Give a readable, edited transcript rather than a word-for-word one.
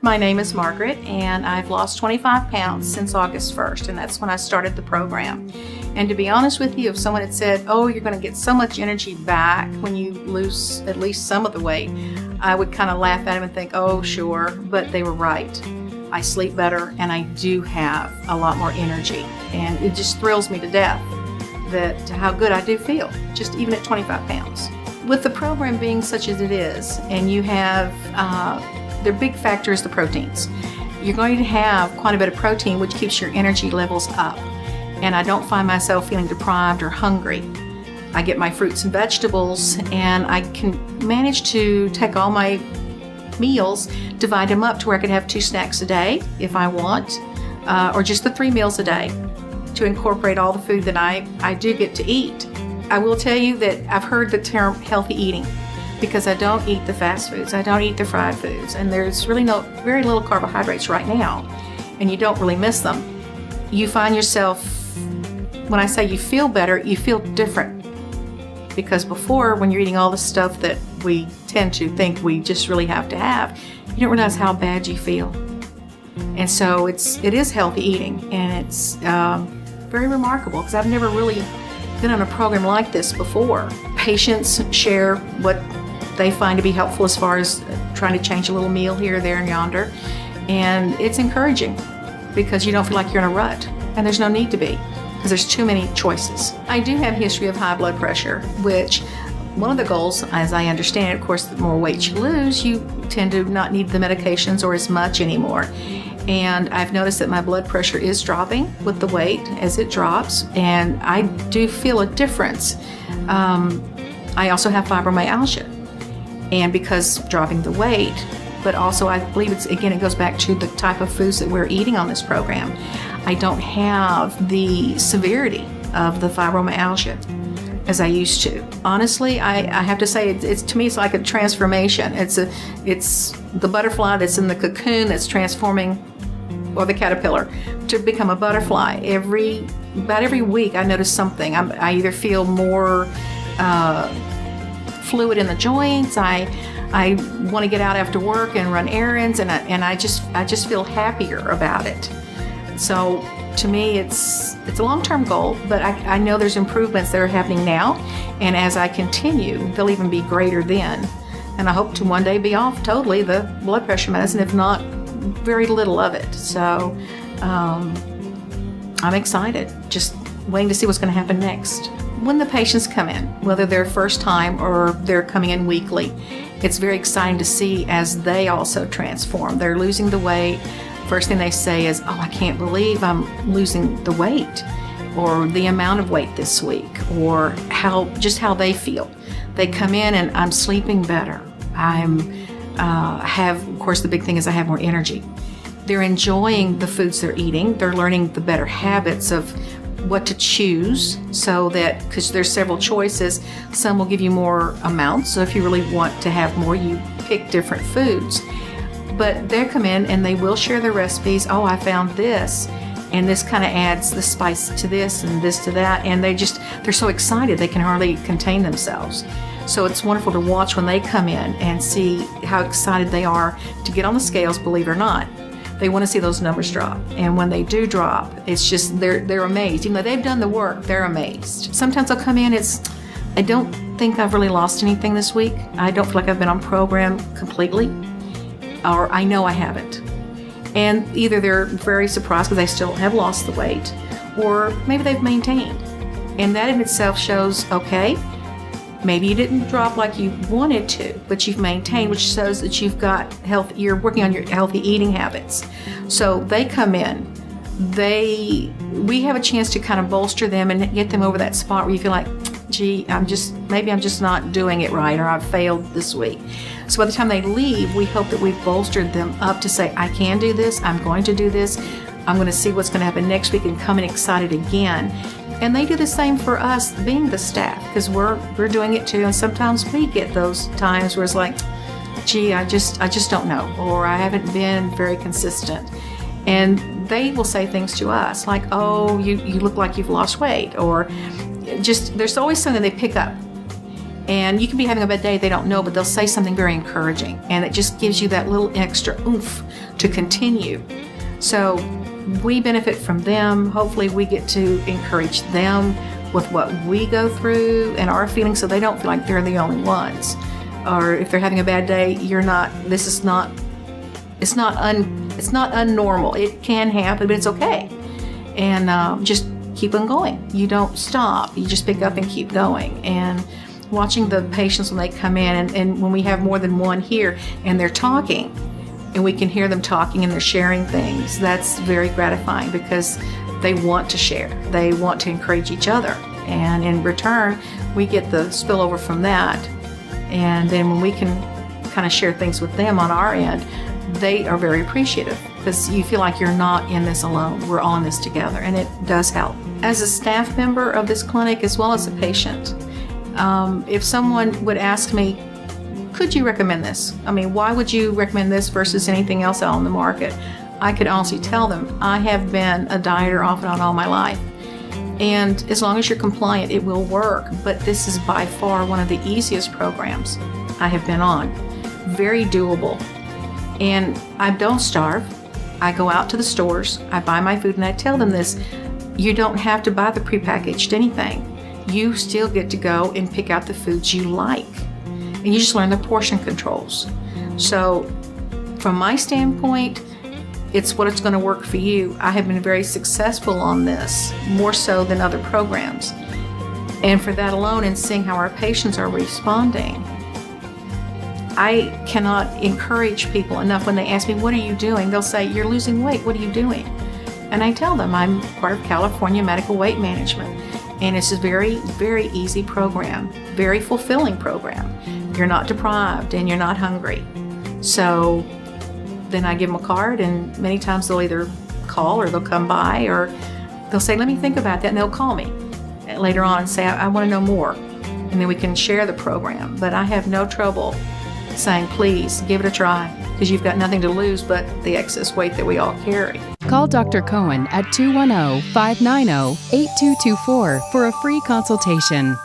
My name is Margaret, and I've lost 25 pounds since August 1st, and that's when I started the program. And to be honest with you, if someone had said, oh, you're going to get so much energy back when you lose at least some of the weight, I would kind of laugh at them and think, oh, sure, but they were right. I sleep better, and I do have a lot more energy, and it just thrills me to death that how good I do feel, just even at 25 pounds. With the program being such as it is, and you have the big factor is the proteins. You're going to have quite a bit of protein, which keeps your energy levels up. And I don't find myself feeling deprived or hungry. I get my fruits and vegetables, and I can manage to take all my meals, divide them up to where I could have 2 snacks a day if I want, or just the 3 meals a day to incorporate all the food that I do get to eat. I will tell you that I've heard the term healthy eating, because I don't eat the fast foods, I don't eat the fried foods, and there's really very little carbohydrates right now, and you don't really miss them. You find yourself, when I say you feel better, you feel different, because before, when you're eating all the stuff that we tend to think we just really have to have, you don't realize how bad you feel. And so it is healthy eating, and it's very remarkable, because I've never really been on a program like this before. Patients share what they find to be helpful as far as trying to change a little meal here, there, and yonder. And it's encouraging because you don't feel like you're in a rut, and there's no need to be because there's too many choices. I do have a history of high blood pressure, which one of the goals, as I understand it, of course, the more weight you lose, you tend to not need the medications or as much anymore. And I've noticed that my blood pressure is dropping with the weight as it drops, and I do feel a difference. I also have fibromyalgia, and because dropping the weight, but also I believe it goes back to the type of foods that we're eating on this program. I don't have the severity of the fibromyalgia as I used to. Honestly, I have to say, it's to me, it's like a transformation. It's the butterfly that's in the cocoon that's transforming, or the caterpillar, to become a butterfly. About every week, I notice something. I either feel more fluid in the joints. I want to get out after work and run errands, and I just feel happier about it. So to me, it's a long-term goal, but I know there's improvements that are happening now, and as I continue, they'll even be greater then. And I hope to one day be off totally the blood pressure medicine, if not very little of it. So I'm excited, just waiting to see what's going to happen next. When the patients come in, whether they're first time or they're coming in weekly, it's very exciting to see as they also transform. They're losing the weight. First thing they say is, oh, I can't believe I'm losing the weight, or the amount of weight this week, or how they feel. They come in and I'm sleeping better. Of course, the big thing is I have more energy. They're enjoying the foods they're eating. They're learning the better habits of what to choose, so that, because there's several choices, some will give you more amounts. So if you really want to have more, you pick different foods. But they come in and they will share their recipes. Oh, I found this, and this kind of adds the spice to this and this to that. And they're so excited they can hardly contain themselves. So it's wonderful to watch when they come in and see how excited they are to get on the scales, believe it or not. They want to see those numbers drop. And when they do drop, it's just, they're amazed. Even though they've done the work, they're amazed. Sometimes they'll come in, I don't think I've really lost anything this week. I don't feel like I've been on program completely, or I know I haven't. And either they're very surprised because they still have lost the weight, or maybe they've maintained. And that in itself shows, okay, maybe you didn't drop like you wanted to, but you've maintained, which shows that you're working on your healthy eating habits. So they come in, we have a chance to kind of bolster them and get them over that spot where you feel like, gee, maybe I'm just not doing it right, or I've failed this week. So by the time they leave, we hope that we've bolstered them up to say, I can do this, I'm going to do this, I'm going to see what's going to happen next week, and come in excited again. And they do the same for us being the staff, because we're doing it too. And sometimes we get those times where it's like, gee, I just don't know, or I haven't been very consistent. And they will say things to us like, oh, you look like you've lost weight, or just there's always something they pick up. And you can be having a bad day, they don't know, but they'll say something very encouraging. And it just gives you that little extra oomph to continue. So we benefit from them. Hopefully we get to encourage them with what we go through and our feelings, so they don't feel like they're the only ones. Or if they're having a bad day, it's not unnormal. It can happen, but it's okay. And just keep on going. You don't stop. You just pick up and keep going. And watching the patients when they come in, and when we have more than one here and they're talking, and we can hear them talking and they're sharing things, that's very gratifying because they want to share. They want to encourage each other. And in return, we get the spillover from that. And then when we can kind of share things with them on our end, they are very appreciative because you feel like you're not in this alone. We're all in this together, and it does help. As a staff member of this clinic as well as a patient, if someone would ask me, could you recommend this? I mean, why would you recommend this versus anything else out on the market? I could honestly tell them, I have been a dieter off and on all my life. And as long as you're compliant, it will work. But this is by far one of the easiest programs I have been on. Very doable. And I don't starve. I go out to the stores, I buy my food, and I tell them this, you don't have to buy the prepackaged anything. You still get to go and pick out the foods you like. And you just learn the portion controls. So from my standpoint, it's what it's going to work for you. I have been very successful on this, more so than other programs. And for that alone, and seeing how our patients are responding, I cannot encourage people enough. When they ask me, what are you doing? They'll say, you're losing weight. What are you doing? And I tell them I'm part of California Medical Weight Management. And it's a very, very easy program, very fulfilling program. You're not deprived and you're not hungry. So then I give them a card, and many times they'll either call or they'll come by, or they'll say, let me think about that, and they'll call me later on and say, I want to know more. And then we can share the program. But I have no trouble saying, please give it a try, because you've got nothing to lose but the excess weight that we all carry. Call Dr. Cohen at 210-590-8224 for a free consultation.